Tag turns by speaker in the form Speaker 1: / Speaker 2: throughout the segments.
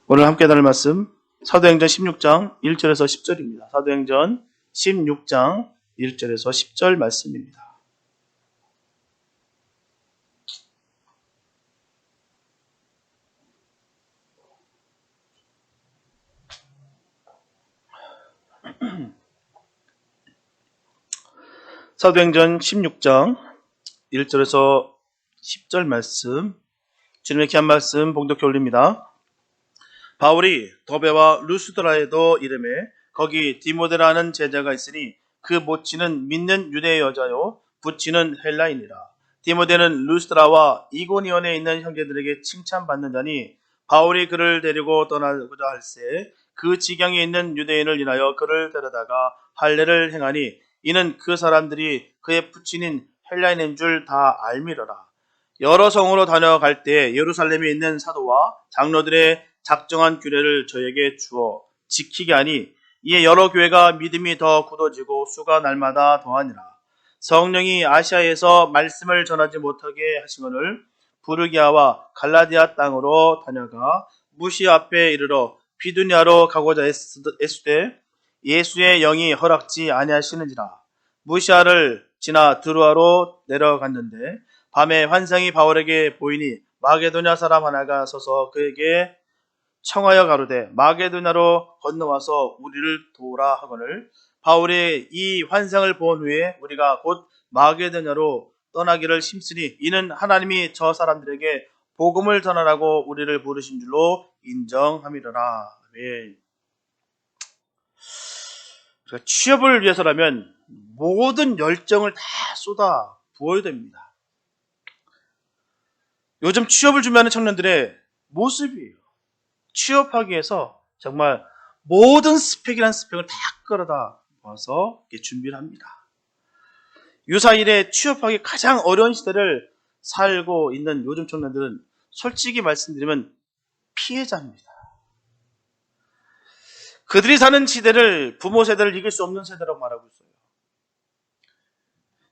Speaker 1: 오늘 함께 나눌 말씀 사도행전 16장 1절에서 10절입니다. 사도행전 16장 1절에서 10절 말씀입니다. 사도행전 16장 1절에서 10절 말씀, 주님의 귀한 말씀 봉독해 올립니다. 바울이 더베와 루스드라에도 이르매 거기 디모데라는 제자가 있으니 그 모치는 믿는 유대 여자요 부치는 헬라인이라. 디모데는 루스드라와 이고니온에 있는 형제들에게 칭찬받는 자니 바울이 그를 데리고 떠나고자 할새 그 지경에 있는 유대인을 인하여 그를 데려다가 할례를 행하니 이는 그 사람들이 그의 부친인 헬라인인 줄 다 알미러라. 여러 성으로 다녀갈 때 예루살렘에 있는 사도와 장로들의 작정한 규례를 저에게 주어 지키게 하니 이에 여러 교회가 믿음이 더 굳어지고 수가 날마다 더하니라. 성령이 아시아에서 말씀을 전하지 못하게 하시거늘 부르기아와 갈라디아 땅으로 다녀가 무시 앞에 이르러 비두니아로 가고자 애쓰되 예수의 영이 허락지 아니하시는지라. 무시아를 지나 드루아로 내려갔는데 밤에 환상이 바울에게 보이니 마게도냐 사람 하나가 서서 그에게 청하여 가로되 마게도냐로 건너와서 우리를 도우라 하거늘 바울이 이 환상을 본 후에 우리가 곧 마게도냐로 떠나기를 힘쓰니 이는 하나님이 저 사람들에게 복음을 전하라고 우리를 부르신 줄로 인정함이로라. 아멘. 취업을 위해서라면 모든 열정을 다 쏟아 부어야 됩니다. 요즘 취업을 준비하는 청년들의 모습이에요. 취업하기 위해서 정말 모든 스펙이라는 스펙을 다 끌어다 모아서 준비를 합니다. 유사일에 취업하기 가장 어려운 시대를 살고 있는 요즘 청년들은 솔직히 말씀드리면 피해자입니다. 그들이 사는 시대를 부모 세대를 이길 수 없는 세대라고 말하고 있어요.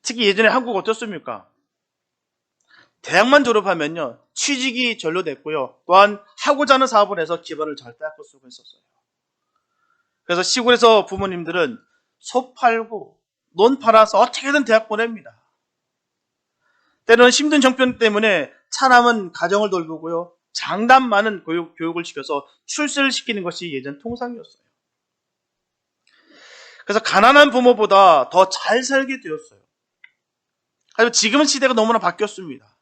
Speaker 1: 특히 예전에 한국 어떻습니까? 대학만 졸업하면요 취직이 절로 됐고요. 또한 하고자 하는 사업을 해서 기반을 잘 닦을 수가 있었어요. 그래서 시골에서 부모님들은 소 팔고 논 팔아서 어떻게든 대학 보냅니다. 때로는 힘든 정편 때문에 차남은 가정을 돌보고요. 장남만은 교육을 시켜서 출세를 시키는 것이 예전 통상이었어요. 그래서 가난한 부모보다 더 잘 살게 되었어요. 하지만 지금은 시대가 너무나 바뀌었습니다.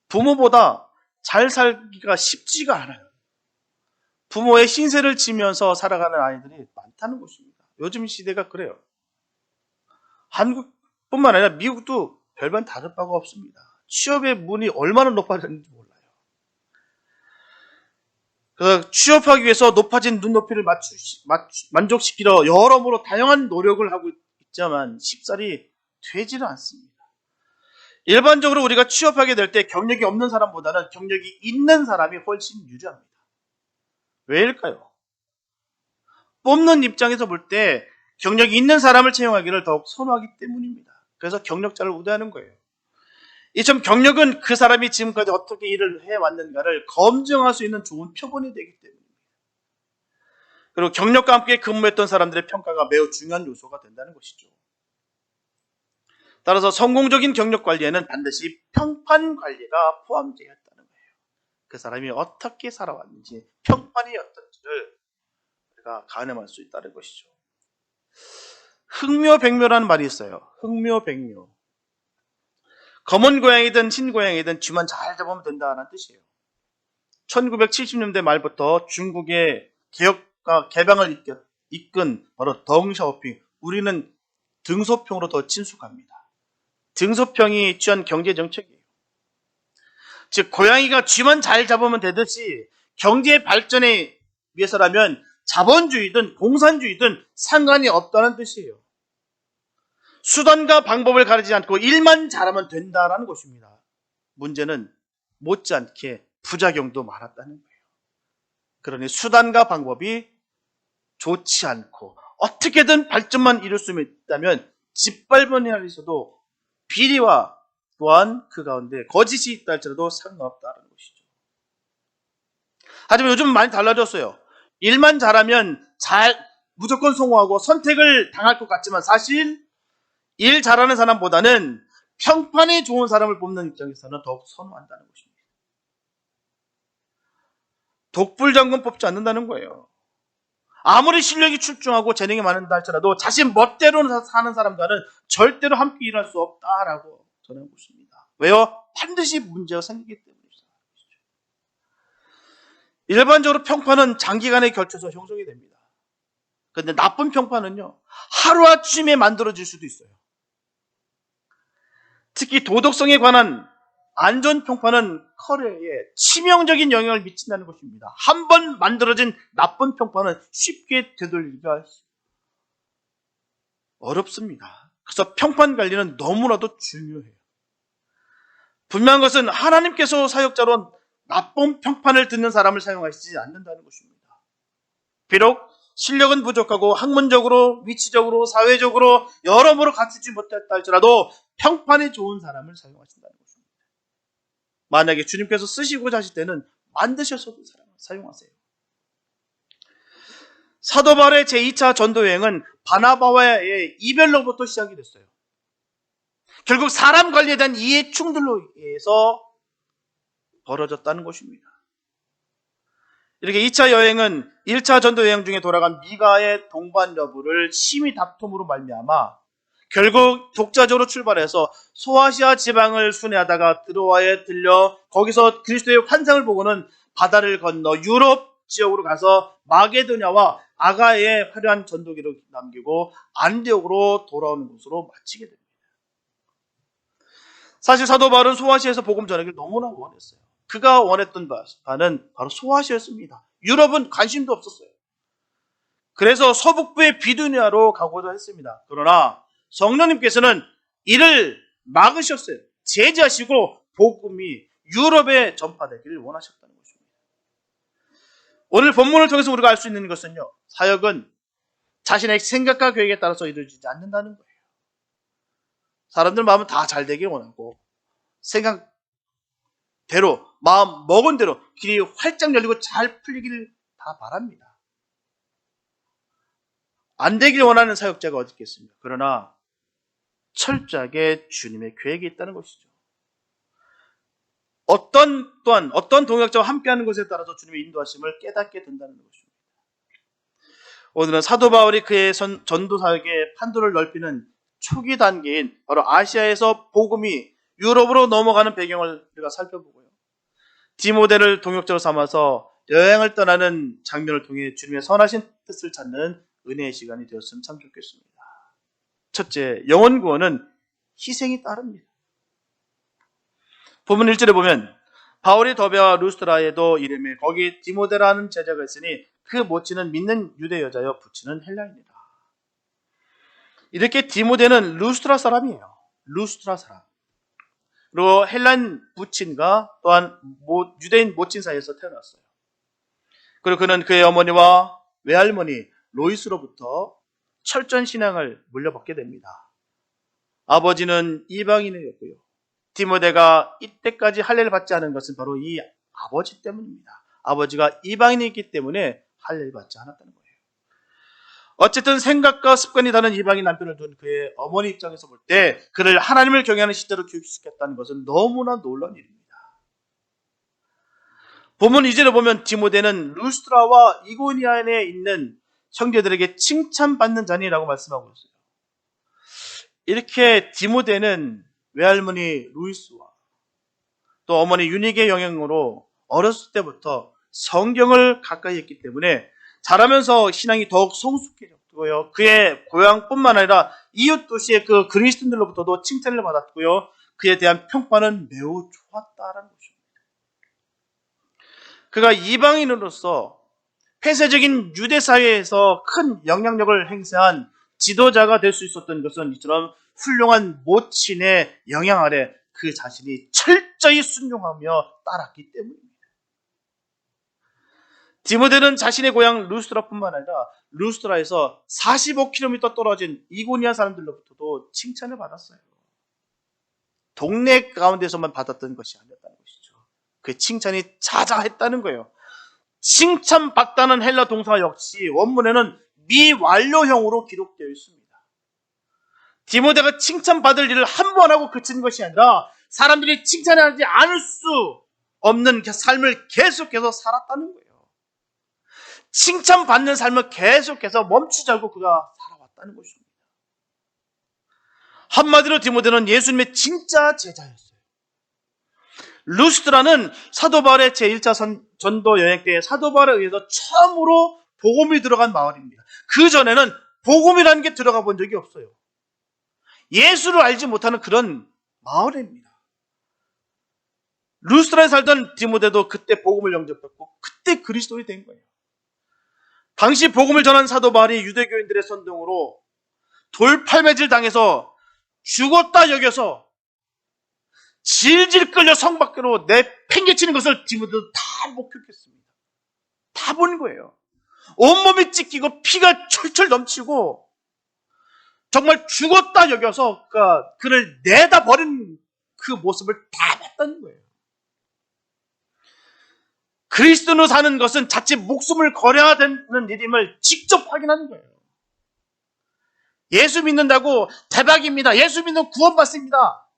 Speaker 1: 부모보다 잘 살기가 쉽지가 않아요. 부모의 신세를 지면서 살아가는 아이들이 많다는 것입니다. 요즘 시대가 그래요. 한국뿐만 아니라 미국도 별반 다를 바가 없습니다. 취업의 문이 얼마나 높아졌는지 몰라요. 그래서 취업하기 위해서 높아진 눈높이를 만족시키려 여러모로 다양한 노력을 하고 있지만 쉽사리 되지는 않습니다. 일반적으로 우리가 취업하게 될 때 경력이 없는 사람보다는 경력이 있는 사람이 훨씬 유리합니다. 왜일까요? 뽑는 입장에서 볼 때 경력이 있는 사람을 채용하기를 더욱 선호하기 때문입니다. 그래서 경력자를 우대하는 거예요. 이처럼 경력은 그 사람이 지금까지 어떻게 일을 해왔는가를 검증할 수 있는 좋은 표본이 되기 때문입니다. 그리고 경력과 함께 근무했던 사람들의 평가가 매우 중요한 요소가 된다는 것이죠. 따라서 성공적인 경력 관리에는 반드시 평판 관리가 포함되어 있다는 거예요. 그 사람이 어떻게 살아왔는지, 평판이 어떤지를 우리가 가늠할 수 있다는 것이죠. 흑묘백묘라는 말이 있어요. 흑묘백묘. 검은 고양이든 흰 고양이든 쥐만 잘 잡으면 된다는 뜻이에요. 1970년대 말부터 중국의 개혁과 개방을 이끈 바로 덩샤오핑. 우리는 등소평으로 더 친숙합니다. 등소평이 취한 경제정책이에요. 즉 고양이가 쥐만 잘 잡으면 되듯이 경제 발전에 위해서라면 자본주의든 공산주의든 상관이 없다는 뜻이에요. 수단과 방법을 가리지 않고 일만 잘하면 된다는 것입니다. 문제는 못지않게 부작용도 많았다는 거예요. 그러니 수단과 방법이 좋지 않고 어떻게든 발전만 이룰 수 있다면 짓밟은 일에서도 비리와 또한 그 가운데 거짓이 있다 할지라도 상관없다는 것이죠. 하지만 요즘은 많이 달라졌어요. 일만 잘하면 무조건 성공하고 선택을 당할 것 같지만 사실 일 잘하는 사람보다는 평판이 좋은 사람을 뽑는 입장에서는 더욱 선호한다는 것입니다. 독불장군 뽑지 않는다는 거예요. 아무리 실력이 출중하고 재능이 많은다 할지라도 자신 멋대로 사는 사람과는 절대로 함께 일할 수 없다라고 전하고 있습니다. 왜요? 반드시 문제가 생기기 때문입니다. 일반적으로 평판은 장기간에 걸쳐서 형성이 됩니다. 그런데 나쁜 평판은요, 하루아침에 만들어질 수도 있어요. 특히 도덕성에 관한 안전평판은 커리어에 치명적인 영향을 미친다는 것입니다. 한 번 만들어진 나쁜 평판은 쉽게 되돌리기가 어렵습니다. 그래서 평판 관리는 너무나도 중요해요. 분명한 것은 하나님께서 사역자로 나쁜 평판을 듣는 사람을 사용하시지 않는다는 것입니다. 비록 실력은 부족하고 학문적으로, 위치적으로, 사회적으로 여러모로 갖추지 못했다 할지라도 평판이 좋은 사람을 사용하신다는 것입니다. 만약에 주님께서 쓰시고자 하실 때는 만드셔서 그 사람을 사용하세요. 사도 바울의 제2차 전도 여행은 바나바와의 이별로부터 시작이 됐어요. 결국 사람 관리에 대한 이해 충돌로 인해서 벌어졌다는 것입니다. 이렇게 2차 여행은 1차 전도 여행 중에 돌아간 미가의 동반 여부를 심히 다툼으로 말미암아 결국 독자적으로 출발해서 소아시아 지방을 순회하다가 드로아에 들려 거기서 그리스도의 환상을 보고는 바다를 건너 유럽 지역으로 가서 마게도냐와 아가의 화려한 전도기를 남기고 안디옥으로 돌아오는 곳으로 마치게 됩니다. 사실 사도 바울은 소아시아에서 복음 전하기를 너무나 원했어요. 그가 원했던 바는 바로 소아시아였습니다. 유럽은 관심도 없었어요. 그래서 서북부의 비두니아로 가고자 했습니다. 그러나 성령님께서는 이를 막으셨어요. 제지하시고 복음이 유럽에 전파되기를 원하셨다는 것입니다. 오늘 본문을 통해서 우리가 알 수 있는 것은요, 사역은 자신의 생각과 계획에 따라서 이루어지지 않는다는 거예요. 사람들 마음은 다 잘 되길 원하고 생각대로, 마음 먹은 대로 길이 활짝 열리고 잘 풀리기를 다 바랍니다. 안 되길 원하는 사역자가 어디 있겠습니까? 그러나 철저하게 주님의 계획이 있다는 것이죠. 어떤 동역자와 함께하는 것에 따라서 주님의 인도하심을 깨닫게 된다는 것입니다. 오늘은 사도 바울이 그의 전도 사역의 판도를 넓히는 초기 단계인 바로 아시아에서 복음이 유럽으로 넘어가는 배경을 우리가 살펴보고요. 디모데를 동역자로 삼아서 여행을 떠나는 장면을 통해 주님의 선하신 뜻을 찾는 은혜의 시간이 되었으면 참 좋겠습니다. 첫째, 영혼 구원은 희생이 따릅니다. 본문 1절에 보면 바울이 더베와 루스트라에도 이르매 거기 디모데라는 제자가 있으니 그 모친은 믿는 유대 여자여 부친은 헬라인이다. 이렇게 디모데는 루스트라 사람이에요. 루스트라 사람. 그리고 헬란 부친과 또한 유대인 모친 사이에서 태어났어요. 그리고 그는 그의 어머니와 외할머니 로이스로부터 철저한 신앙을 물려받게 됩니다. 아버지는 이방인이었고요. 디모데가 이때까지 할례를 받지 않은 것은 바로 이 아버지 때문입니다. 아버지가 이방인이기 때문에 할례를 받지 않았다는 거예요. 어쨌든 생각과 습관이 다른 이방인 남편을 둔 그의 어머니 입장에서 볼 때 그를 하나님을 경외하는 시대로 교육시켰다는 것은 너무나 놀라운 일입니다. 본문 2절에 보면 디모데는 루스트라와 이고니아에 있는 형제들에게 칭찬받는 자니라고 말씀하고 있어요. 이렇게 디모데는 외할머니 루이스와 또 어머니 유닉의 영향으로 어렸을 때부터 성경을 가까이 했기 때문에 자라면서 신앙이 더욱 성숙해졌고요. 그의 고향뿐만 아니라 이웃 도시의 그 그리스도인들로부터도 칭찬을 받았고요. 그에 대한 평판은 매우 좋았다라는 것입니다. 그가 이방인으로서 폐쇄적인 유대 사회에서 큰 영향력을 행사한 지도자가 될 수 있었던 것은 이처럼 훌륭한 모친의 영향 아래 그 자신이 철저히 순종하며 따랐기 때문입니다. 디모데는 자신의 고향 루스트라뿐만 아니라 루스트라에서 45km 떨어진 이고니아 사람들로부터도 칭찬을 받았어요. 동네 가운데서만 받았던 것이 아니었다는 것이죠. 그 칭찬이 자자했다는 거예요. 칭찬받다는 헬라 동사 역시 원문에는 미완료형으로 기록되어 있습니다. 디모데가 칭찬받을 일을 한 번 하고 그친 것이 아니라 사람들이 칭찬하지 않을 수 없는 삶을 계속해서 살았다는 거예요. 칭찬받는 삶을 계속해서 멈추지 않고 그가 살아왔다는 것입니다. 한마디로 디모데는 예수님의 진짜 제자였어요. 루스드라는 사도 바울의 제1차 전도 여행 때 사도 바울에 의해서 처음으로 복음이 들어간 마을입니다. 그 전에는 복음이라는 게 들어가 본 적이 없어요. 예수를 알지 못하는 그런 마을입니다. 루스드라에 살던 디모데도 그때 복음을 영접했고 그때 그리스도인이 된 거예요. 당시 복음을 전한 사도 바울이 유대교인들의 선동으로 돌팔매질 당해서 죽었다 여겨서 질질 끌려 성 밖으로 내팽개치는 것을 디모데도 다 목격했습니다. 다 본 거예요. 온몸이 찢기고 피가 철철 넘치고 정말 죽었다 여겨서 그를 내다 버린 그 모습을 다 봤다는 거예요. 그리스도로 사는 것은 자칫 목숨을 걸어야 되는 일임을 직접 확인하는 거예요. 예수 믿는다고 대박입니다. 예수 믿으면 구원받습니다.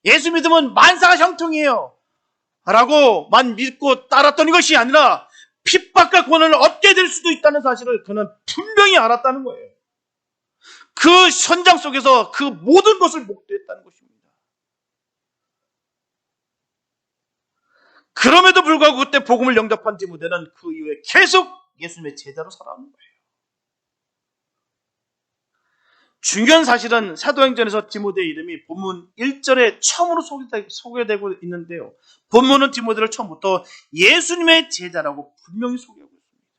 Speaker 1: 예수 믿으면 만사가 형통이에요. 라고만 믿고 따랐던 것이 아니라 핍박과 고난을 얻게 될 수도 있다는 사실을 그는 분명히 알았다는 거예요. 그 현장 속에서 그 모든 것을 목도했다는 것입니다. 그럼에도 불구하고 그때 복음을 영접한 디모데는 그 이후에 계속 예수님의 제자로 살아온 거예요. 중요한 사실은 사도행전에서 디모데의 이름이 본문 1절에 처음으로 소개되고 있는데요. 본문은 디모데를 처음부터 예수님의 제자라고 분명히 소개하고 있습니다.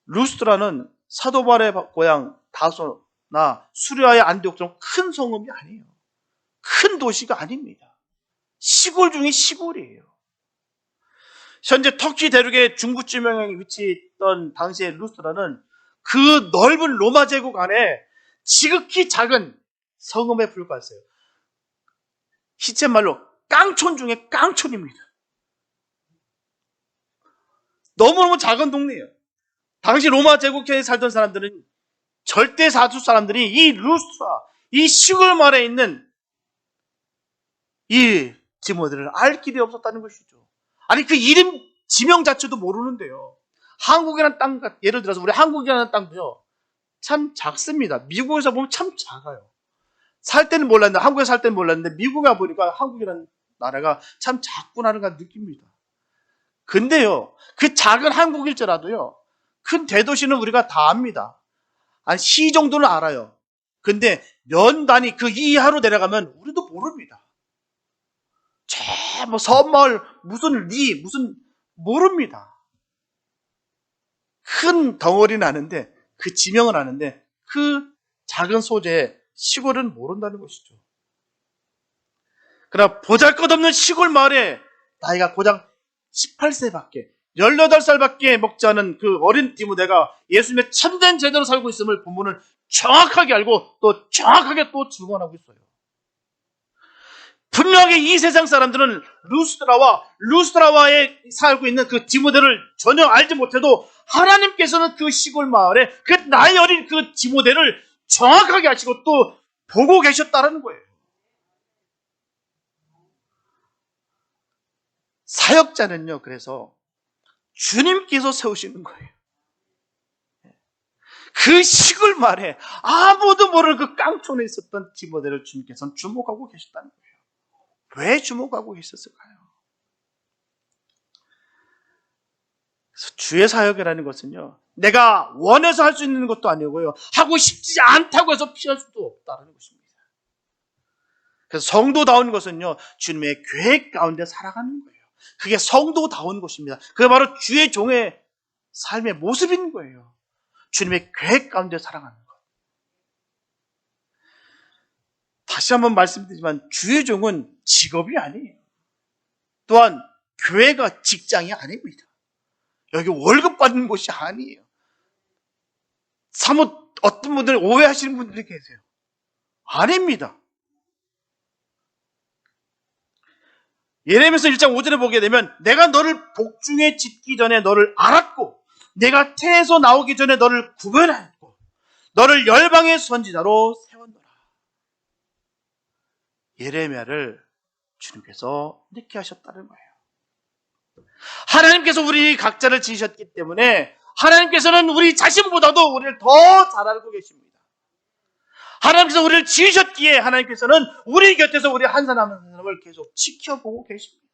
Speaker 1: 루스드라는 사도 바울의 고향 다소나 수리아의 안디옥처럼 큰 성읍이 아니에요. 큰 도시가 아닙니다. 시골 중에 시골이에요. 현재 터키 대륙의 중부지방에 위치했던 당시의 루스드라는 그 넓은 로마 제국 안에 지극히 작은 성읍에 불과했어요. 시쳇말로 깡촌 중에 깡촌입니다. 너무너무 작은 동네예요. 당시 로마 제국에 살던 사람들은 절대 다수 사람들이 이 루스드라, 이 시골 마을에 있는 이 디모데를 알 길이 없었다는 것이죠. 아니 그 이름 지명 자체도 모르는데요. 한국이라는 땅, 예를 들어서 우리 한국이라는 땅도요 참 작습니다. 미국에서 보면 참 작아요. 살 때는 몰랐는데, 한국에 살 때는 몰랐는데 미국에 와보니까 한국이라는 나라가 참 작구나를 느낍니다. 근데요 그 작은 한국일지라도요 큰 대도시는 우리가 다 압니다. 한 시 정도는 알아요. 근데 면 단위 그 이하로 내려가면 우리도 모릅니다. 뭐 섬마을 무슨 모릅니다. 큰 덩어리는 아는데 그 지명은 아는데 그 작은 소재의 시골은 모른다는 것이죠. 그러나 보잘것없는 시골 마을에 나이가 고작 18세밖에 18살밖에 먹지 않은 그 어린 디모데가 예수님의 참된 제자로 살고 있음을 본문은 정확하게 알고 또 정확하게 또 증언하고 있어요. 분명히 이 세상 사람들은 루스드라와에 살고 있는 그 디모데를 전혀 알지 못해도 하나님께서는 그 시골 마을에 그 나이 어린 그 디모데를 정확하게 아시고 또 보고 계셨다는 거예요. 사역자는요, 그래서 주님께서 세우시는 거예요. 그 시골 마을에 아무도 모르는 그 깡촌에 있었던 디모데를 주님께서는 주목하고 계셨다는 거예요. 왜 주목하고 계셨을까요? 그래서 주의 사역이라는 것은요, 내가 원해서 할 수 있는 것도 아니고요, 하고 싶지 않다고 해서 피할 수도 없다는 것입니다. 그래서 성도다운 것은요, 주님의 계획 가운데 살아가는 거예요. 그게 성도다운 것입니다. 그게 바로 주의 종의 삶의 모습인 거예요. 주님의 계획 가운데 살아가는 것. 다시 한번 말씀드리지만 주의 종은 직업이 아니에요. 또한 교회가 직장이 아닙니다. 여기 월급 받는 곳이 아니에요. 사뭇 어떤 분들 오해하시는 분들이 계세요. 아닙니다. 예레미야서 1장 5절에 보게 되면 내가 너를 복중에 짓기 전에 너를 알았고 내가 태에서 나오기 전에 너를 구별하였고 너를 열방의 선지자로 세웠노라. 예레미야를 주님께서 이렇게 하셨다는 거예요. 하나님께서 우리 각자를 지으셨기 때문에 하나님께서는 우리 자신보다도 우리를 더 잘 알고 계십니다. 하나님께서 우리를 지으셨기에 하나님께서는 우리 곁에서 우리 한 사람 한 사람을 계속 지켜보고 계십니다.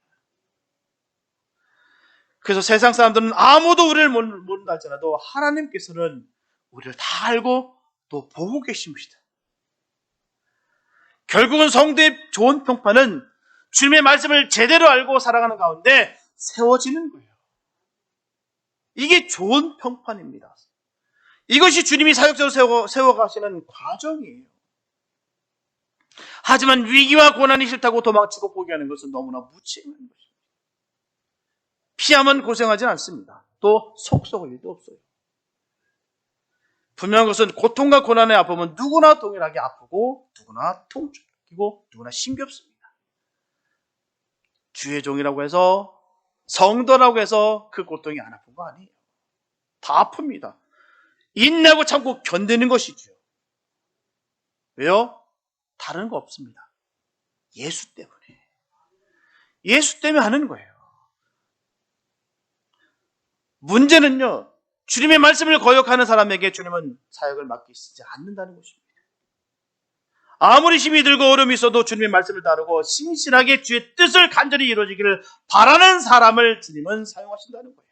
Speaker 1: 그래서 세상 사람들은 아무도 우리를 모른다 할지라도 하나님께서는 우리를 다 알고 또 보고 계십니다. 결국은 성도의 좋은 평판은 주님의 말씀을 제대로 알고 살아가는 가운데 세워지는 거예요. 이게 좋은 평판입니다. 이것이 주님이 사역자로 세워가시는 과정이에요. 하지만 위기와 고난이 싫다고 도망치고 포기하는 것은 너무나 무책임한 것입니다. 피하면 고생하지 않습니다. 또 속 썩을 일도 없어요. 분명한 것은 고통과 고난의 아픔은 누구나 동일하게 아프고 누구나 통증이고 누구나 힘겹습니다. 주의 종이라고 해서 성도라고 해서 그 고통이 안 아픈 거 아니에요. 다 아픕니다. 인내하고 참고 견디는 것이죠. 왜요? 다른 거 없습니다. 예수 때문에. 예수 때문에 하는 거예요. 문제는요, 주님의 말씀을 거역하는 사람에게 주님은 사역을 맡기시지 않는다는 것입니다. 아무리 힘이 들고 어려움이 있어도 주님의 말씀을 따르고 신실하게 주의 뜻을 간절히 이루어지기를 바라는 사람을 주님은 사용하신다는 거예요.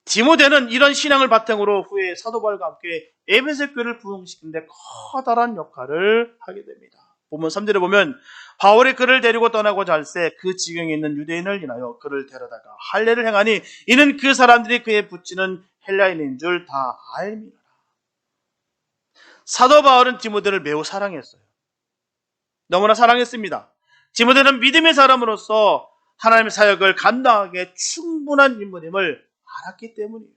Speaker 1: 디모데는 이런 신앙을 바탕으로 후에 사도 바울과 함께 에베소 교회를 부흥시키는 데 커다란 역할을 하게 됩니다. 본문 3절에 보면 바울이 그를 데리고 떠나고자 할새 그 지경에 있는 유대인을 인하여 그를 데려다가 할례를 행하니 이는 그 사람들이 그에 붙이는 헬라인인 줄 다 알미라. 사도 바울은 디모데를 매우 사랑했어요. 너무나 사랑했습니다. 디모데는 믿음의 사람으로서 하나님의 사역을 감당하기에 충분한 인물임을 알았기 때문이에요.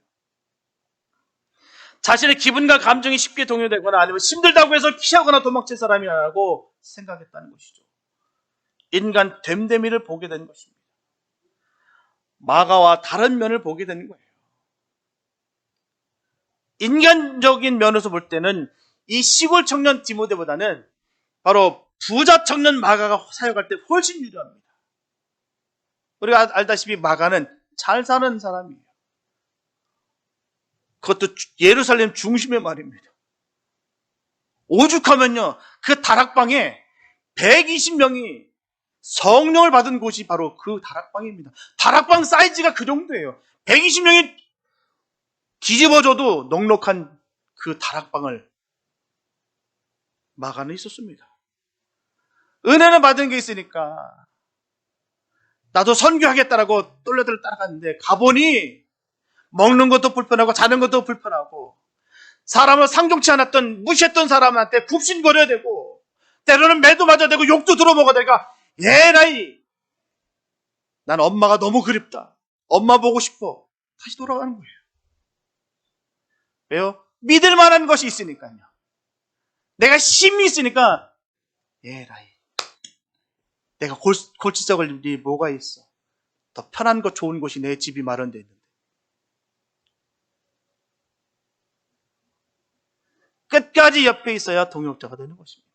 Speaker 1: 자신의 기분과 감정이 쉽게 동요되거나 아니면 힘들다고 해서 피하거나 도망칠 사람이 아니라고 생각했다는 것이죠. 인간 됨됨이를 보게 된 것입니다. 마가와 다른 면을 보게 되는 거예요. 인간적인 면에서 볼 때는 이 시골 청년 디모데보다는 바로 부자 청년 마가가 사역할 때 훨씬 유리합니다. 우리가 알다시피 마가는 잘 사는 사람이에요. 그것도 예루살렘 중심의 말입니다. 오죽하면요, 그 다락방에 120명이 성령을 받은 곳이 바로 그 다락방입니다. 다락방 사이즈가 그 정도예요. 120명이 뒤집어져도 넉넉한 그 다락방을 마가는 있었습니다. 은혜는 받은 게 있으니까 나도 선교하겠다라고 똘레들 따라갔는데 가보니 먹는 것도 불편하고 자는 것도 불편하고 사람을 상종치 않았던 무시했던 사람한테 굽신거려야 되고 때로는 매도 맞아야 되고 욕도 들어먹어야 되니까 에라이 난 엄마가 너무 그립다. 엄마 보고 싶어. 다시 돌아가는 거예요. 왜요? 믿을 만한 것이 있으니까요. 내가 힘이 있으니까 에라이 내가 골치 썩을 일이 뭐가 있어. 더 편한 것 좋은 곳이 내 집이 마련되어 있는데 끝까지 옆에 있어야 동역자가 되는 것입니다.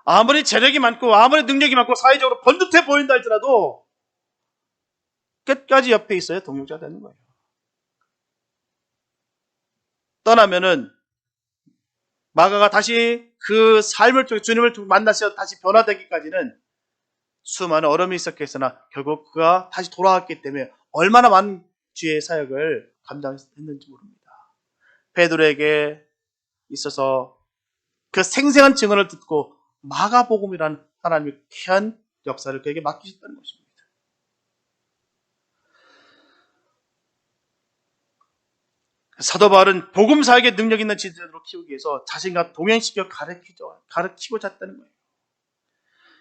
Speaker 1: 아무리 재력이 많고 아무리 능력이 많고 사회적으로 번듯해 보인다 할지라도 끝까지 옆에 있어야 동역자가 되는 거예요. 떠나면은 마가가 다시 그 삶을 통해 주님을 만나서 다시 변화되기까지는 수많은 어려움이 있었겠으나 결국 그가 다시 돌아왔기 때문에 얼마나 많은 주의 사역을 감당했는지 모릅니다. 베드로에게 있어서 그 생생한 증언을 듣고 마가복음이라는 하나님의 귀한 역사를 그에게 맡기셨다는 것입니다. 사도 바울은 복음 사역의 능력 있는 지도자로 키우기 위해서 자신과 동행시켜 가르치고자 했다는 거예요.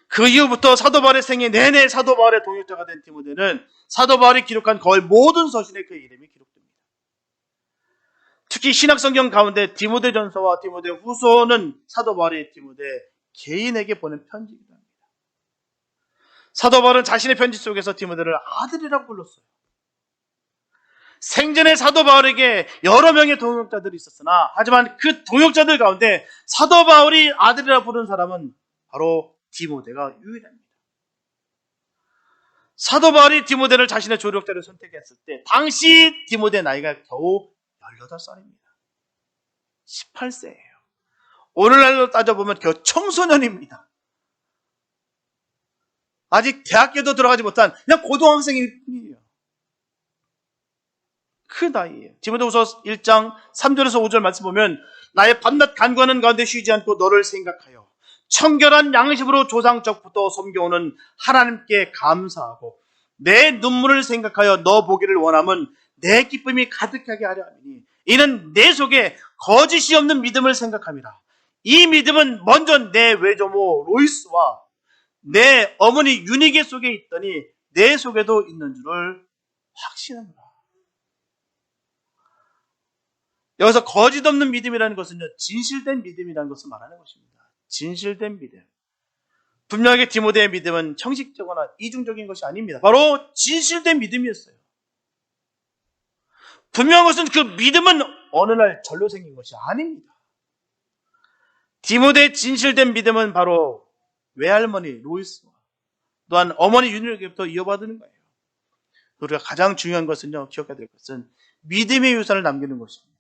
Speaker 1: 그 이후부터 사도 바울의 생애 내내 사도 바울의 동역자가 된 디모데는 사도 바울이 기록한 거의 모든 서신에 그의 이름이 기록됩니다. 특히 신약성경 가운데 디모데전서와 디모데 후서는 사도 바울이 디모데 개인에게 보낸 편지이기도 합니다. 사도 바울은 자신의 편지 속에서 디모데를 아들이라고 불렀어요. 생전에 사도 바울에게 여러 명의 동역자들이 있었으나 하지만 그 동역자들 가운데 사도 바울이 아들이라고 부른 사람은 바로 디모데가 유일합니다. 사도 바울이 디모데를 자신의 조력자로 선택했을 때 당시 디모데 나이가 겨우 18살입니다. 18세예요. 오늘날로 따져보면 겨우 청소년입니다. 아직 대학교도 들어가지 못한 그냥 고등학생일 뿐이에요. 그 나이에요. 디모데후서 1장 3절에서 5절 말씀 보면 나의 밤낮 간구하는 가운데 쉬지 않고 너를 생각하여 청결한 양심으로 조상적부터 섬겨오는 하나님께 감사하고 내 눈물을 생각하여 너 보기를 원함은 내 기쁨이 가득하게 하려 함이니 이는 내 속에 거짓이 없는 믿음을 생각함이라. 이 믿음은 먼저 내 외조모 로이스와 내 어머니 유니게 속에 있더니 내 속에도 있는 줄을 확신합니다. 여기서 거짓 없는 믿음이라는 것은요, 진실된 믿음이라는 것을 말하는 것입니다. 진실된 믿음. 분명하게 디모데의 믿음은 형식적이거나 이중적인 것이 아닙니다. 바로 진실된 믿음이었어요. 분명한 것은 그 믿음은 어느 날 절로 생긴 것이 아닙니다. 디모데의 진실된 믿음은 바로 외할머니 로이스와 또한 어머니 유니에게부터 이어받는 거예요. 우리가 가장 중요한 것은요, 기억해야 될 것은 믿음의 유산을 남기는 것입니다.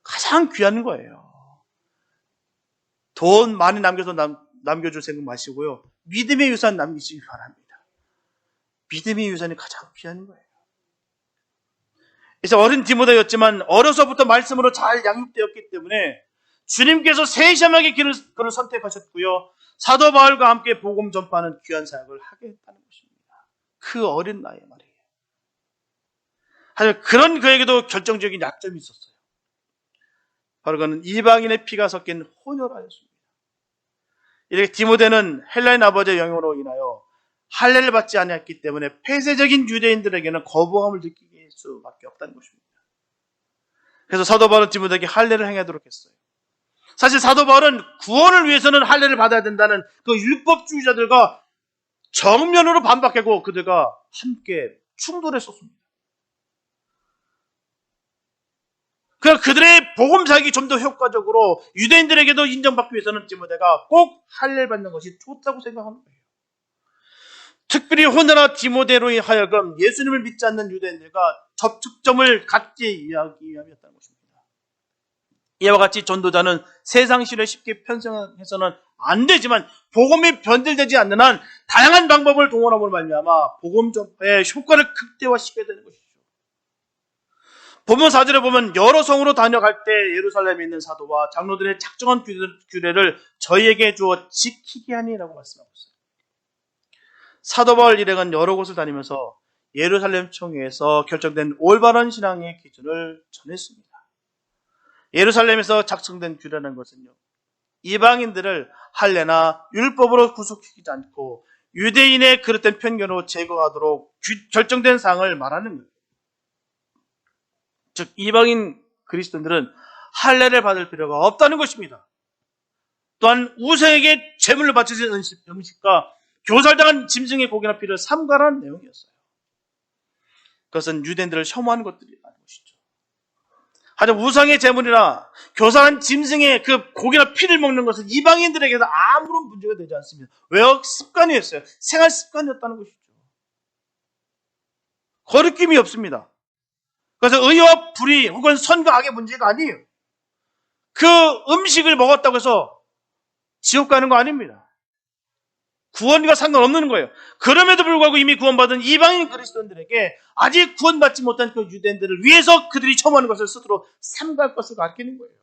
Speaker 1: 가장 귀한 거예요. 돈 많이 남겨줄 생각 마시고요. 믿음의 유산 남기시기 바랍니다. 믿음의 유산이 가장 귀한 거예요. 그래서 어린 디모데였지만 어려서부터 말씀으로 잘 양육되었기 때문에 주님께서 세심하게 그를 선택하셨고요. 사도 바울과 함께 복음 전파하는 귀한 사역을 하게 했다는 것입니다. 그 어린 나이에 말이에요. 하지만 그런 그에게도 결정적인 약점이 있었어요. 바로 그는 이방인의 피가 섞인 혼혈아였습니다. 이렇게 디모데는 헬라인 아버지의 영향으로 인하여 할례를 받지 않았기 때문에 폐쇄적인 유대인들에게는 거부감을 느끼게 할 수밖에 없다는 것입니다. 그래서 사도 바울은 디모데에게 할례를 행하도록 했어요. 사실 사도 바울은 구원을 위해서는 할례를 받아야 된다는 그 율법주의자들과 정면으로 반박하고 그들과 함께 충돌했었습니다. 그러니까 그들의 복음 사역이 좀 더 효과적으로 유대인들에게도 인정받기 위해서는 디모데가 꼭 할례를 받는 것이 좋다고 생각하는 거예요. 특별히 호나라 디모데로 하여금 예수님을 믿지 않는 유대인들과 접촉점을 갖게 이야기하였다는 것입니다. 이와 같이 전도자는 세상 시를 쉽게 편성해서는 안 되지만 복음이 변질되지 않는 한 다양한 방법을 동원함으로 말미암아 복음 전파의 효과를 극대화시켜야 되는 것이죠. 본문 4절에 보면 여러 성으로 다녀갈 때 예루살렘에 있는 사도와 장로들의 작정한 규례를 저희에게 주어 지키게 하니라고 말씀하고 있어요. 사도 바울 일행은 여러 곳을 다니면서 예루살렘 총회에서 결정된 올바른 신앙의 기준을 전했습니다. 예루살렘에서 작성된 규례라는 것은요, 이방인들을 할례나 율법으로 구속시키지 않고 유대인의 그릇된 편견으로 제거하도록 결정된 사항을 말하는 거예요. 즉 이방인 그리스도인들은 할례를 받을 필요가 없다는 것입니다. 또한 우상에게 제물을 바치는 음식과 교살당한 짐승의 고기나 피를 삼가라는 내용이었어요. 그것은 유대인들을 혐오하는 것들이라는 것이죠. 하지만 우상의 제물이나 교살한 짐승의 그 고기나 피를 먹는 것은 이방인들에게서 아무런 문제가 되지 않습니다. 왜요? 습관이었어요. 생활 습관이었다는 것이죠. 거리낌이 없습니다. 그래서 의와 불의 혹은 선과 악의 문제가 아니에요. 그 음식을 먹었다고 해서 지옥 가는 거 아닙니다. 구원과 상관없는 거예요. 그럼에도 불구하고 이미 구원받은 이방인 그리스도인들에게 아직 구원받지 못한 그 유대인들을 위해서 그들이 처음하는 것을 스스로 삼갈 것을 가르치는 거예요.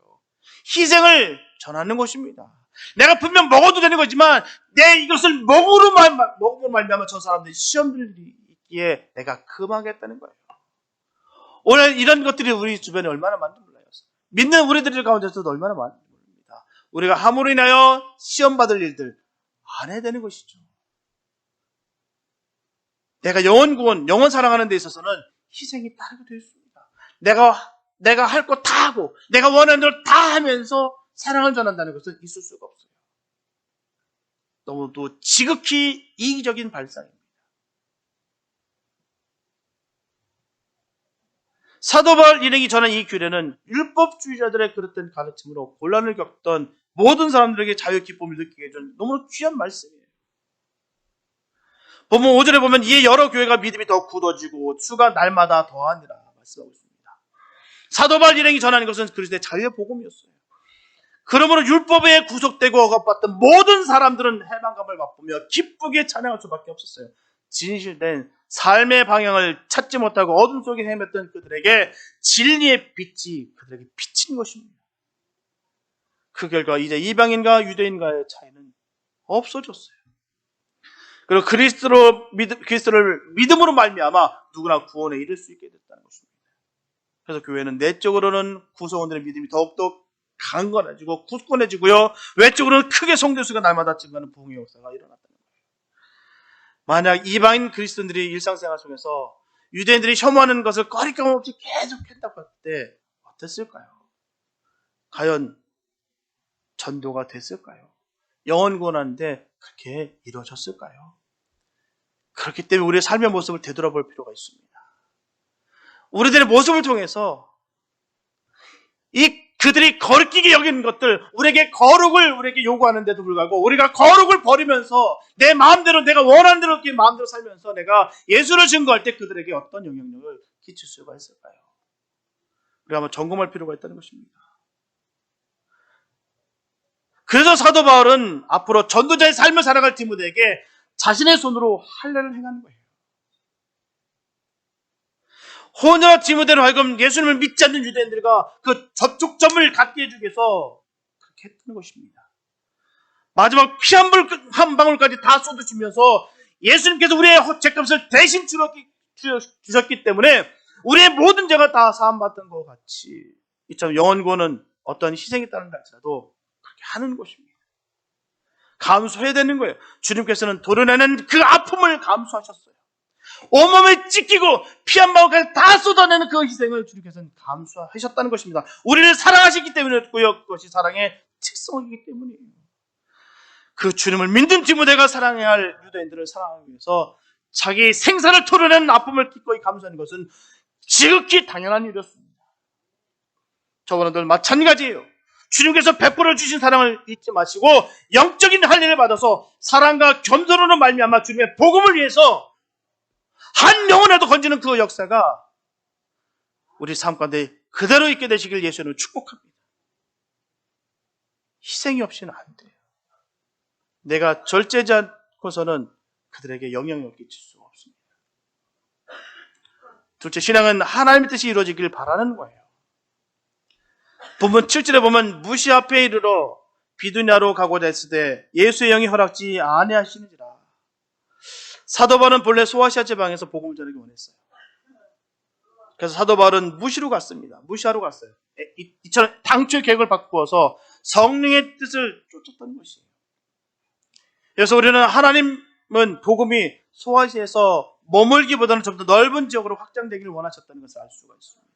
Speaker 1: 희생을 전하는 것입니다. 내가 분명 먹어도 되는 거지만 내 이것을 먹음으로 말미암아 저 사람들이 시험 들기에 내가 금하겠다는 거예요. 오늘 이런 것들이 우리 주변에 얼마나 많은지 몰라요. 믿는 우리들 가운데서도 얼마나 많은지 모릅니다. 우리가 함으로 인하여 시험받을 일들 안 해야 되는 것이죠. 내가 영혼 구원, 영혼 사랑하는 데 있어서는 희생이 따르게 되어 있습니다. 내가 할 거 다 하고 내가 원하는 대로 다 하면서 사랑을 전한다는 것은 있을 수가 없어요. 너무도 지극히 이기적인 발상입니다. 사도 바울 일행이 전한 이 규례는 율법주의자들의 그릇된 가르침으로 곤란을 겪던 모든 사람들에게 자유 기쁨을 느끼게 해준 너무나 귀한 말씀이에요. 본문 5절에 보면 이에 여러 교회가 믿음이 더 굳어지고 수가 날마다 더하니라 말씀하고 있습니다. 사도 바울 일행이 전하는 것은 그리스도의 자유의 복음이었어요. 그러므로 율법에 구속되고 억압받던 모든 사람들은 해방감을 맛보며 기쁘게 찬양할 수밖에 없었어요. 진실된 삶의 방향을 찾지 못하고 어둠 속에 헤맸던 그들에게 진리의 빛이 그들에게 비친 것입니다. 그 결과 이제 이방인과 유대인과의 차이는 없어졌어요. 그리고 그리스도를 믿음으로 말미암아 누구나 구원에 이를 수 있게 됐다는 것입니다. 그래서 교회는 내적으로는 구성원들의 믿음이 더욱더 강건해지고 굳건해지고요. 외적으로는 크게 성도수가 날마다 증가하는 부흥의 역사가 일어났다는 거예요. 만약 이방인 그리스도인들이 일상생활 속에서 유대인들이 혐오하는 것을 꺼리낌 없이 계속했다고 할 때 어땠을까요? 과연 전도가 됐을까요? 영혼 구원하는데 그렇게 이루어졌을까요? 그렇기 때문에 우리의 삶의 모습을 되돌아볼 필요가 있습니다. 우리들의 모습을 통해서 그들이 거리끼게 여기는 것들, 우리에게 요구하는데도 불구하고 우리가 거룩을 버리면서 내 마음대로 내가 원하는 대로 이렇게 마음대로 살면서 내가 예수를 증거할 때 그들에게 어떤 영향력을 끼칠 수가 있을까요? 우리가 한번 점검할 필요가 있다는 것입니다. 그래서 사도 바울은 앞으로 전도자의 삶을 살아갈 디모데에게 자신의 손으로 할례를 행하는 거예요. 호녀 디모데로 하여금 예수님을 믿지 않는 유대인들과 그 접촉점을 갖게 해주기 위해서 그렇게 했던 것입니다. 마지막 피 한 방울까지 다 쏟으시면서 예수님께서 우리의 죄값을 대신 주셨기 때문에 우리의 모든 죄가 다 사함받던 것 같이 이처럼 영혼 구원은 어떤 희생이 따른다 할지라도 그렇게 하는 것입니다. 감수해야 되는 거예요. 주님께서는 도려내는 그 아픔을 감수하셨어요. 온몸에 찢기고 피 한 방울까지 다 쏟아내는 그 희생을 주님께서는 감수하셨다는 것입니다. 우리를 사랑하시기 때문이었고요. 그것이 사랑의 특성이기 때문이에요. 그 주님을 믿는 디모데가 사랑해야 할 유대인들을 사랑하기 위해서 자기 생사를 토려내는 아픔을 기꺼이 감수하는 것은 지극히 당연한 일이었습니다. 저와는 늘 마찬가지예요. 주님께서 베풀어 주신 사랑을 잊지 마시고 영적인 할례를 받아서 사랑과 겸손으로 말미암아 주님의 복음을 위해서 한 영혼에도 건지는 그 역사가 우리 삶 가운데 그대로 있게 되시길 예수는 축복합니다. 희생이 없이는 안 돼요. 내가 절제지 않고서는 그들에게 영향을 끼칠 수가 없습니다. 둘째, 신앙은 하나님의 뜻이 이루어지길 바라는 거예요. 본문 7절에 보면 무시 앞에 이르러 비두냐로 가고자 했을 때 예수의 영이 허락지 아니하시는지라. 사도 바울은 본래 소아시아 지방에서 복음을 전하기 원했어요. 그래서 사도 바울은 무시로 갔습니다. 무시하러 갔어요. 이처럼 당초의 계획을 바꾸어서 성령의 뜻을 쫓았던 것이에요. 그래서 우리는 하나님은 복음이 소아시아에서 머물기보다는 좀 더 넓은 지역으로 확장되기를 원하셨다는 것을 알 수가 있습니다.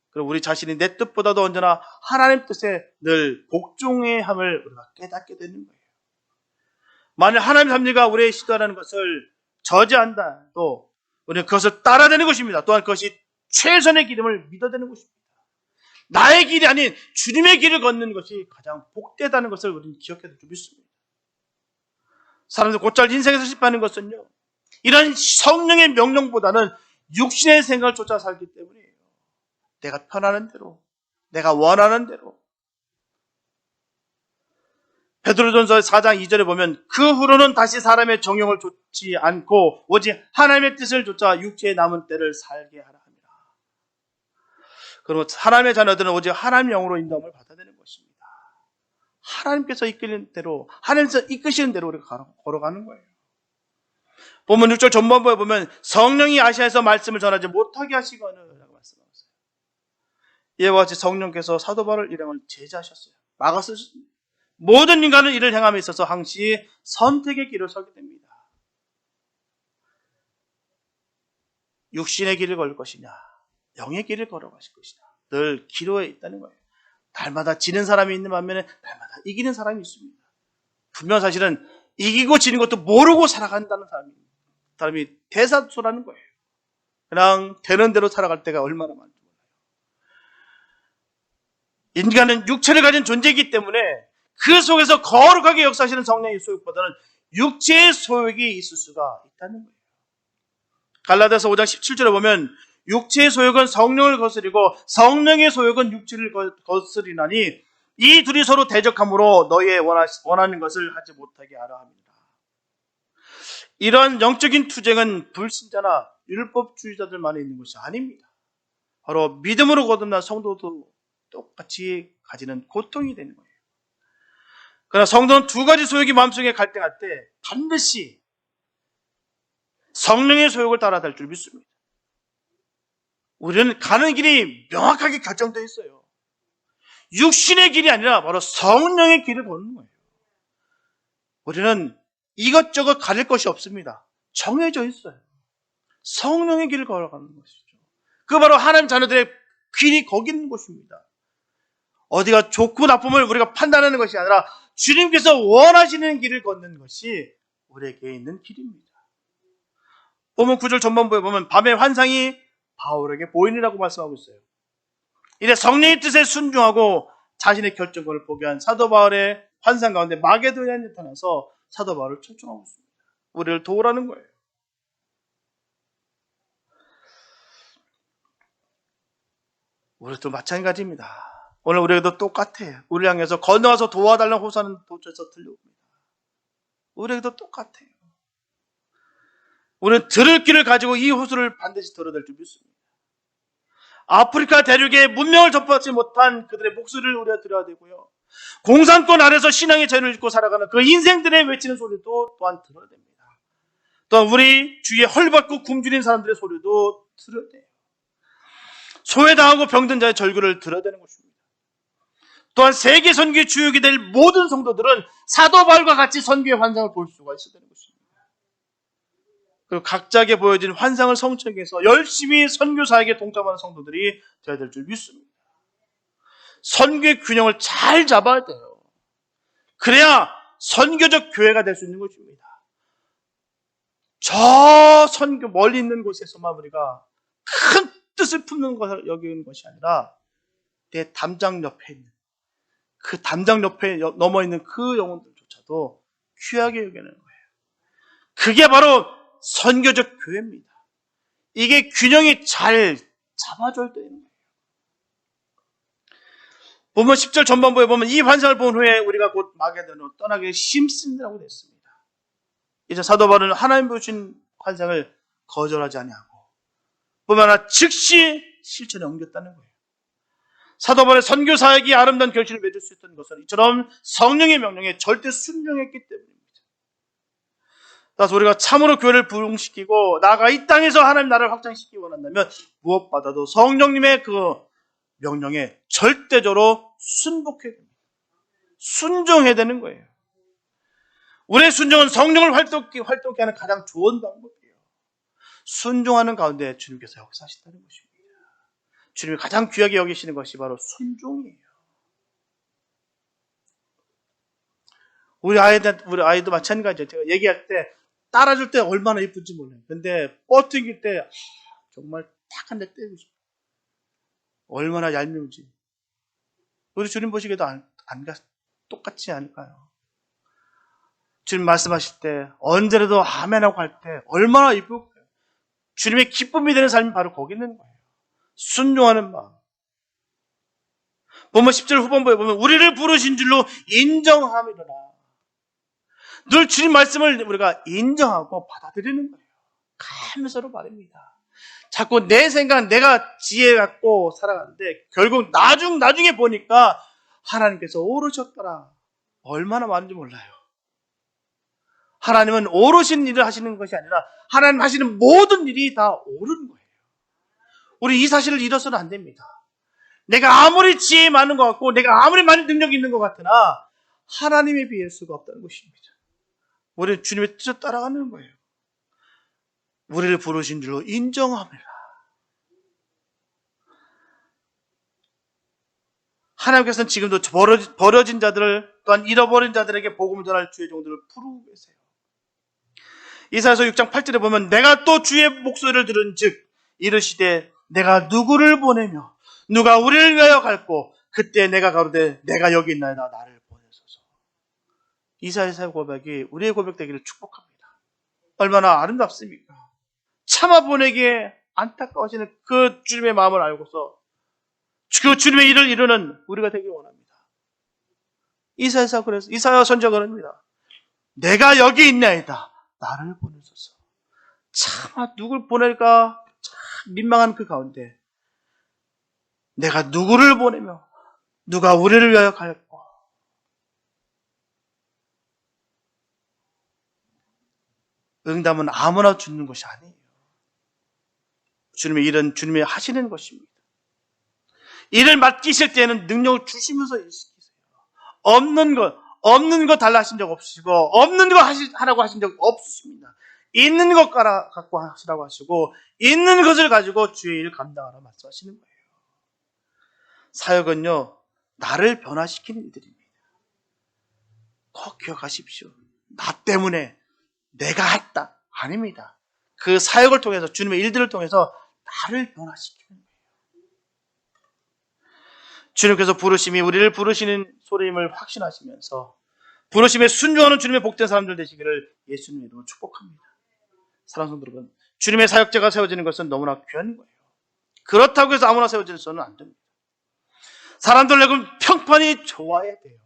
Speaker 1: 그리고 우리 자신이 내 뜻보다도 언제나 하나님 뜻에 늘 복종해야 함을 우리가 깨닫게 되는 거예요. 만약 하나님의 섭리가 우리의 시도하는 것을 저지한다도 우리는 그것을 따라야 되는 것입니다. 또한 그것이 최선의 길임을 믿어야 되는 것입니다. 나의 길이 아닌 주님의 길을 걷는 것이 가장 복되다는 것을 우리는 기억해야 좀 믿습니다. 사람들 곧잘 인생에서 실패하는 것은요, 이런 성령의 명령보다는 육신의 생각을 쫓아 살기 때문이에요. 내가 편하는 대로, 내가 원하는 대로. 베드로전서 4장 2절에 보면 그 후로는 다시 사람의 정욕을 좇지 않고 오직 하나님의 뜻을 좇아 육체의 남은 때를 살게 하라 합니다. 그리고 하나님의 자녀들은 오직 하나님의 영으로 인도함을 받아야 되는 것입니다. 하나님께서 이끄는 대로, 하나님께서 이끄시는 대로 우리가 걸어가는 거예요. 본문 6절 전반부에 보면 성령이 아시아에서 말씀을 전하지 못하게 하시거늘 라고 말씀하고 있어요. 이와 같이 성령께서 사도 바울 일행을 제지하셨어요. 막아쓰셨습니다. 모든 인간은 이를 행함에 있어서 항시 선택의 길을 서게 됩니다. 육신의 길을 걸 것이냐, 영의 길을 걸어가실 것이냐, 늘 기로에 있다는 거예요. 날마다 지는 사람이 있는 반면에 날마다 이기는 사람이 있습니다. 분명 사실은 이기고 지는 것도 모르고 살아간다는 사람이 대다수라는 거예요. 그냥 되는 대로 살아갈 때가 얼마나 많죠. 인간은 육체를 가진 존재이기 때문에 그 속에서 거룩하게 역사하시는 성령의 소욕보다는 육체의 소욕이 있을 수가 있다는 거예요. 갈라디아서 5장 17절에 보면 육체의 소욕은 성령을 거스리고 성령의 소욕은 육체를 거스리나니 이 둘이 서로 대적함으로 너희의 원하는 것을 하지 못하게 하라 합니다. 이러한 영적인 투쟁은 불신자나 율법주의자들만에 있는 것이 아닙니다. 바로 믿음으로 거듭난 성도도 똑같이 가지는 고통이 되는 거예요. 그러나 성도는 두 가지 소욕이 마음속에 갈등할 때 반드시 성령의 소욕을 따라 갈 줄 믿습니다. 우리는 가는 길이 명확하게 결정되어 있어요. 육신의 길이 아니라 바로 성령의 길을 걷는 거예요. 우리는 이것저것 가릴 것이 없습니다. 정해져 있어요. 성령의 길을 걸어가는 것이죠. 그 바로 하나님 자녀들의 길이 거기 있는 것입니다. 어디가 좋고 나쁨을 우리가 판단하는 것이 아니라 주님께서 원하시는 길을 걷는 것이 우리에게 있는 길입니다. 본문 9절 전반부에 보면 밤의 환상이 바울에게 보이느라고 말씀하고 있어요. 이래 성령의 뜻에 순종하고 자신의 결정권을 포기한 사도 바울의 환상 가운데 마게도냐에 나타나서 사도 바울을 초청하고 있습니다. 우리를 도우라는 거예요. 우리도 마찬가지입니다. 오늘 우리에게도 똑같아요. 우리를 향해서 건너와서 도와달라는 호소하는 도처에서 들려옵니다. 우리에게도 똑같아요. 우리는 들을 길을 가지고 이 호소를 반드시 들어야 될 줄 믿습니다. 아프리카 대륙에 문명을 접하지 못한 그들의 목소리를 우리가 들어야 되고요. 공산권 아래서 신앙의 죄를 짓고 살아가는 그 인생들의 외치는 소리도 또한 들어야 됩니다. 또한 우리 주위에 헐벗고 굶주린 사람들의 소리도 들어야 돼요. 소외당하고 병든 자의 절규를 들어야 되는 것입니다. 또한 세계 선교의 주역이 될 모든 성도들은 사도 바울과 같이 선교의 환상을 볼 수가 있어야 되는 것입니다. 그리고 각자에게 보여진 환상을 성취해서 열심히 선교사에게 동참하는 성도들이 되어야 될 줄 믿습니다. 선교의 균형을 잘 잡아야 돼요. 그래야 선교적 교회가 될 수 있는 것입니다. 저 선교 멀리 있는 곳에서만 우리가 큰 뜻을 품는 것을 여기는 것이 아니라 내 담장 옆에 있는 그 담장 옆에 넘어 있는 그 영혼들조차도 귀하게 여기는 거예요. 그게 바로 선교적 교회입니다. 이게 균형이 잘 잡아줘야 되는 거예요. 보면 10절 전반부에 보면 이 환상을 본 후에 우리가 곧 마게도냐로 떠나기 심습니다라고 됐습니다. 이제 사도 바울은 하나님 보신 환상을 거절하지 아니하고 보면 즉시 실천에 옮겼다는 거예요. 사도 바울의 선교 사역이 아름다운 결실을 맺을 수 있던 것은 이처럼 성령의 명령에 절대 순종했기 때문입니다. 따라서 우리가 참으로 교회를 부흥시키고 나아가 이 땅에서 하나님 나라를 확장시키기 원한다면 무엇보다도 성령님의 그 명령에 절대적으로 순복해야 됩니다. 순종해야 되는 거예요. 우리의 순종은 성령을 활동케 하는 가장 좋은 방법이에요. 순종하는 가운데 주님께서 역사하신다는 것입니다. 주님이 가장 귀하게 여기시는 것이 바로 순종이에요. 우리 아이도 마찬가지예요. 제가 얘기할 때 따라줄 때 얼마나 예쁜지 몰라요. 근데 뻗ting일 때 정말 탁 한 대 때리고 싶어요. 얼마나 얄미운지. 우리 주님 보시기에도 똑같지 않을까요? 주님 말씀하실 때 언제라도 아멘하고 할 때 얼마나 이쁘고 주님의 기쁨이 되는 삶이 바로 거기 있는 거예요. 순종하는 마음. 보면 10절 후반부에 보면 우리를 부르신 줄로 인정함이로라. 늘 주님 말씀을 우리가 인정하고 받아들이는 거예요. 감사로 말입니다. 자꾸 내 생각, 내가 지혜 갖고 살아가는데 결국 나중에 보니까 하나님께서 오르셨더라. 얼마나 많은지 몰라요. 하나님은 오르신 일을 하시는 것이 아니라 하나님 하시는 모든 일이 다 오르는 거예요. 우리 이 사실을 잃어서는 안 됩니다. 내가 아무리 지혜 많은 것 같고 내가 아무리 많은 능력이 있는 것 같으나 하나님에 비할 수가 없다는 것입니다. 우리는 주님의 뜻을 따라가는 거예요. 우리를 부르신 줄로 인정합니다. 하나님께서는 지금도 버려진 자들을 또한 잃어버린 자들에게 복음을 전할 주의 종들을 부르고 계세요. 이사야서 6장 8절에 보면 내가 또 주의 목소리를 들은즉 이르시되 내가 누구를 보내며 누가 우리를 위하여 갈고 그때 내가 가로되 내가 여기 있나이다 나를 보내소서. 이사야의 고백이 우리의 고백되기를 축복합니다. 얼마나 아름답습니까? 참아 보내기에 안타까워지는 그 주님의 마음을 알고서 그 주님의 일을 이루는 우리가 되길 원합니다. 이사야 선지자가 그럽니다. 내가 여기 있나이다. 나를 보내소서. 차마 누굴 보낼까 참 민망한 그 가운데 내가 누구를 보내며 누가 우리를 위하여 갈까? 응답은 아무나 주는 것이 아니에요. 주님의 일은 주님이 하시는 것입니다. 일을 맡기실 때는 능력을 주시면서 일 시키세요. 없는 거 달라 하신 적 없으시고, 없는 거 하라고 하신 적 없으십니다. 있는 것 갖고 하시라고 하시고, 있는 것을 가지고 주의 일 감당하라 말씀하시는 거예요. 사역은요, 나를 변화시키는 일들입니다. 꼭 기억하십시오. 나 때문에 내가 했다. 아닙니다. 그 사역을 통해서, 주님의 일들을 통해서 나를 변화시키는 거예요. 주님께서 부르심이 우리를 부르시는 소리임을 확신하시면서 부르심에 순종하는 주님의 복된 사람들 되시기를 예수님의 이름으로 축복합니다. 사랑하는 성도 여러분, 주님의 사역자가 세워지는 것은 너무나 귀한 거예요. 그렇다고 해서 아무나 세워지는 안 됩니다. 사람들에게는 평판이 좋아야 돼요.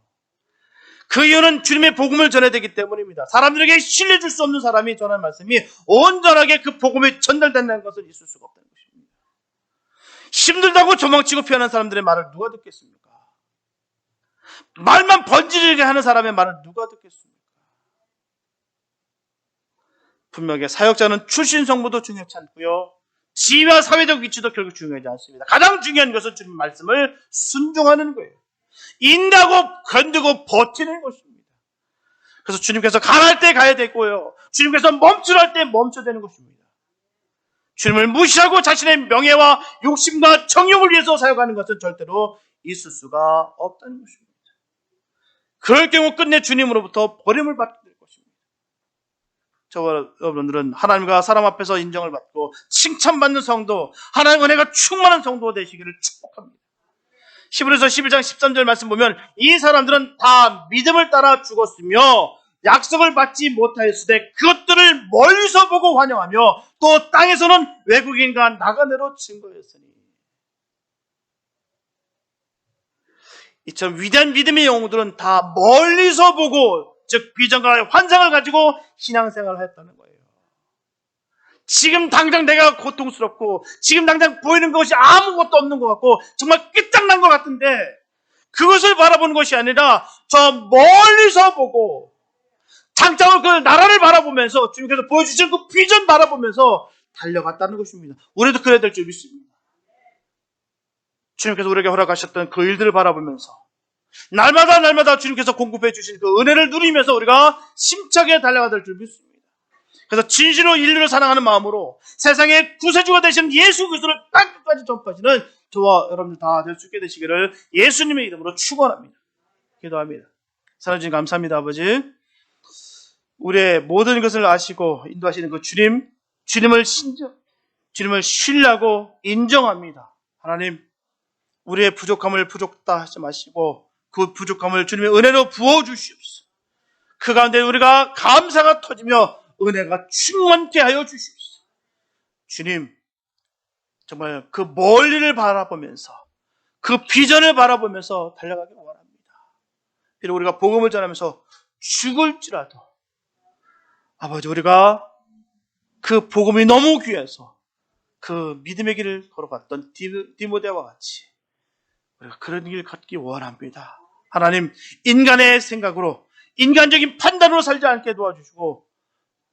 Speaker 1: 그 이유는 주님의 복음을 전해야 되기 때문입니다. 사람들에게 신뢰 줄 수 없는 사람이 전하는 말씀이 온전하게 그 복음이 전달된다는 것은 있을 수가 없다는 것입니다. 힘들다고 도망치고 피하는 사람들의 말을 누가 듣겠습니까? 말만 번지르게 하는 사람의 말을 누가 듣겠습니까? 분명히 사역자는 출신 성부도 중요치 않고요. 지위와 사회적 위치도 결국 중요하지 않습니다. 가장 중요한 것은 주님 말씀을 순종하는 거예요. 인다고 견디고 버티는 것입니다. 그래서 주님께서 가할 때 가야 되고요. 주님께서 멈추랄 때 멈춰야 되는 것입니다. 주님을 무시하고 자신의 명예와 욕심과 정욕을 위해서 사역하는 것은 절대로 있을 수가 없다는 것입니다. 그럴 경우 끝내 주님으로부터 버림을 받게 될 것입니다. 저와 여러분들은 하나님과 사람 앞에서 인정을 받고 칭찬받는 성도, 하나님의 은혜가 충만한 성도 되시기를 축복합니다. 히브리서 11장 13절 말씀 보면 이 사람들은 다 믿음을 따라 죽었으며 약속을 받지 못하였으되 그것들을 멀리서 보고 환영하며 또 땅에서는 외국인과 나그네로 증거했으니. 이처럼 위대한 믿음의 영웅들은 다 멀리서 보고, 즉 비전과 환상을 가지고 신앙생활을 했다는 거예요. 지금 당장 내가 고통스럽고 지금 당장 보이는 것이 아무것도 없는 것 같고 정말 끝장난 것 같은데 그것을 바라보는 것이 아니라 저 멀리서 보고 장차올 그 나라를 바라보면서 주님께서 보여주신 그 비전 바라보면서 달려갔다는 것입니다. 우리도 그래야 될 줄 믿습니다. 주님께서 우리에게 허락하셨던 그 일들을 바라보면서 날마다 주님께서 공급해 주신 그 은혜를 누리면서 우리가 심차게 달려가야 될 줄 믿습니다. 그래서 진실로 인류를 사랑하는 마음으로 세상의 구세주가 되신 예수 그리스도를 땅끝까지 전파하시는 저와 여러분들 다 될 수 있게 되시기를 예수님의 이름으로 축원합니다. 기도합니다. 사랑해 주님 감사합니다. 아버지, 우리의 모든 것을 아시고 인도하시는 그 주님을 신뢰하고 인정합니다. 하나님, 우리의 부족함을 부족다 하지 마시고 그 부족함을 주님의 은혜로 부어주시옵소서. 그 가운데 우리가 감사가 터지며 은혜가 충만케 하여 주시옵소서. 주님, 정말 그 멀리를 바라보면서 그 비전을 바라보면서 달려가기를 원합니다. 비록 우리가 복음을 전하면서 죽을지라도 아버지, 우리가 그 복음이 너무 귀해서 그 믿음의 길을 걸어갔던 디모데와 같이 우리가 그런 길 걷기 원합니다. 하나님, 인간의 생각으로 인간적인 판단으로 살지 않게 도와주시고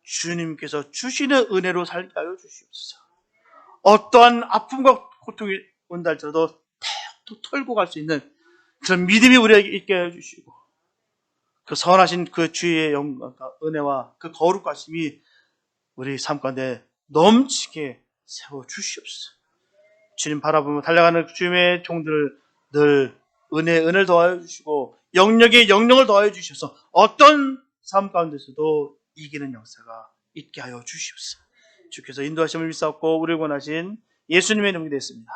Speaker 1: 주님께서 주시는 은혜로 살게 하여 주시옵소서. 어떠한 아픔과 고통이 온다 할지라도 또 털고 갈 수 있는 그런 믿음이 우리에게 있게 해주시고 그 선하신 그 주의 영광과 은혜와 그 거룩하심이 우리 삶 가운데 넘치게 세워주시옵소서. 주님 바라보며 달려가는 주님의 종들을 늘 은혜에 은혜를 더하여 주시고 영역에 영역을 더하여 주셔서 어떤 삶 가운데서도 이기는 역사가 있게 하여 주시옵소서. 주께서 인도하심을 믿사옵고 우리를 원하신 예수님의 이름이 됐습니다.